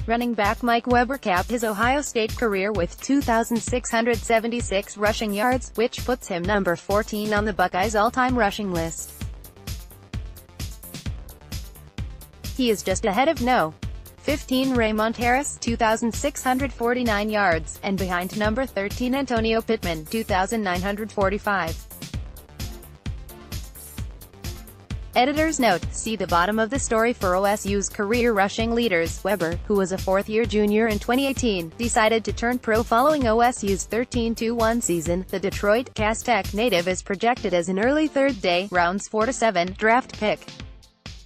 running back Mike Weber capped his Ohio State career with 2,676 rushing yards, which puts him number 14 on the Buckeyes' all-time rushing list. He is just ahead of No. 15 Raymont Harris, 2,649 yards, and behind number 13 Antonio Pittman, 2,945. Editor's note: see the bottom of the story for OSU's career rushing leaders. Weber, who was a fourth-year junior in 2018, decided to turn pro following OSU's 13-1 season. The Detroit, Cass Tech native is projected as an early third-day, rounds 4 to 7, draft pick.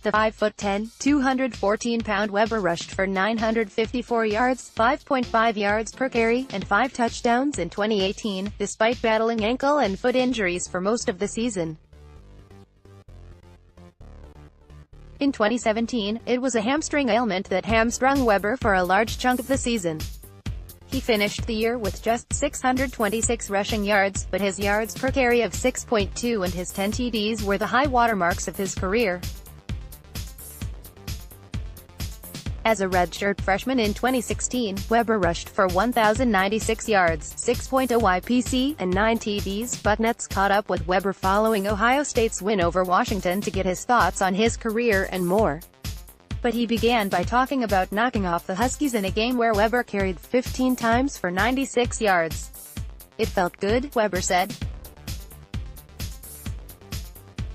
The 5'10", 214-pound Weber rushed for 954 yards, 5.5 yards per carry, and 5 touchdowns in 2018, despite battling ankle and foot injuries for most of the season. In 2017, it was a hamstring ailment that hamstrung Weber for a large chunk of the season. He finished the year with just 626 rushing yards, but his yards per carry of 6.2 and his 10 TDs were the high watermarks of his career. As a redshirt freshman in 2016, Weber rushed for 1,096 yards, 6.0 YPC, and 9 TDs. Bucknets caught up with Weber following Ohio State's win over Washington to get his thoughts on his career and more. But he began by talking about knocking off the Huskies in a game where Weber carried 15 times for 96 yards. "It felt good," Weber said.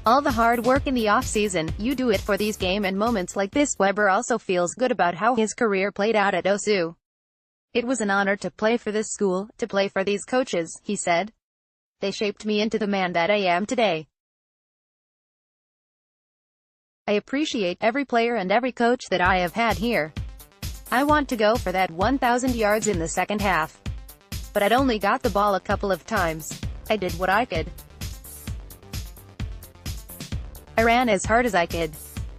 "All the hard work in the offseason, you do it for these game and moments like this." Weber also feels good about how his career played out at OSU. "It was an honor to play for this school, to play for these coaches," he said. "They shaped me into the man that I am today. I appreciate every player and every coach that I have had here. I want to go for that 1,000 yards in the second half. But I'd only got the ball a couple of times. I did what I could. I ran as hard as I could.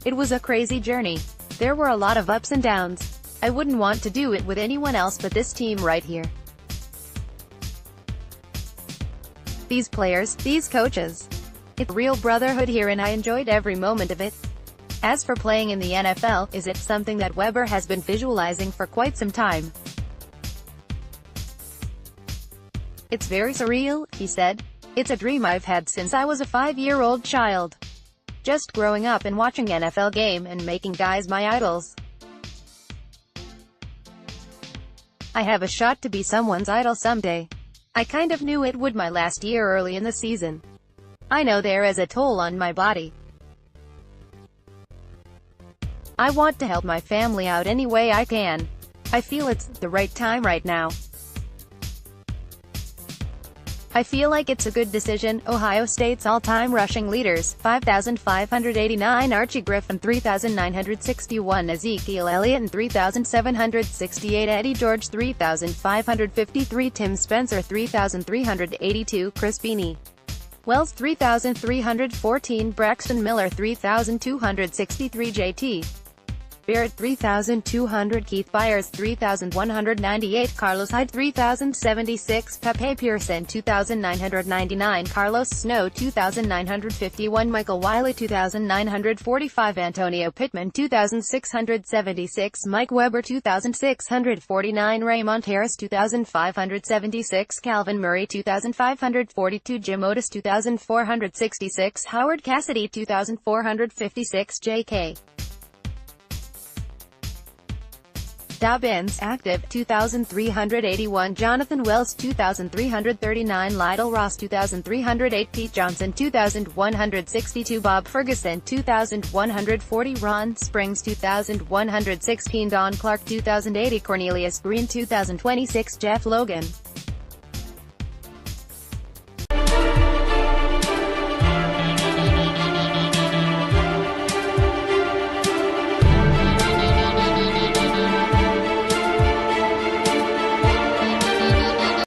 It was a crazy journey. There were a lot of ups and downs. I wouldn't want to do it with anyone else but this team right here. These players, these coaches. It's real brotherhood here and I enjoyed every moment of it." As for playing in the NFL, is it something that Weber has been visualizing for quite some time? "It's very surreal," he said. "It's a dream I've had since I was a 5-year-old child. Just growing up and watching NFL game and making guys my idols. I have a shot to be someone's idol someday. I kind of knew it would my last year early in the season. I know there is a toll on my body. I want to help my family out any way I can. I feel it's the right time right now. I feel like it's a good decision." Ohio State's all-time rushing leaders: 5,589 Archie Griffin, 3,961 Ezekiel Elliott, and 3,768 Eddie George, 3,553 Tim Spencer, 3,382 Chris Beanie Wells, 3,314 Braxton Miller, 3,263 JT Barrett, 3,200 Keith Byers, 3,198 Carlos Hyde, 3,076 Pepe Pearson, 2,999 Carlos Snow, 2,951 Michael Wiley, 2,945 Antonio Pittman, 2,676 Mike Weber, 2,649 Raymont Harris, 2,576 Calvin Murray, 2,542 Jim Otis, 2,466 Howard Cassidy, 2,456 J.K. Dobbins, active, 2,381 Jonathan Wells, 2,339 Lydell Ross, 2,308 Pete Johnson, 2,162 Bob Ferguson, 2,140 Ron Springs, 2,116 Don Clark, 2,080 Cornelius Green, 2,026 Jeff Logan.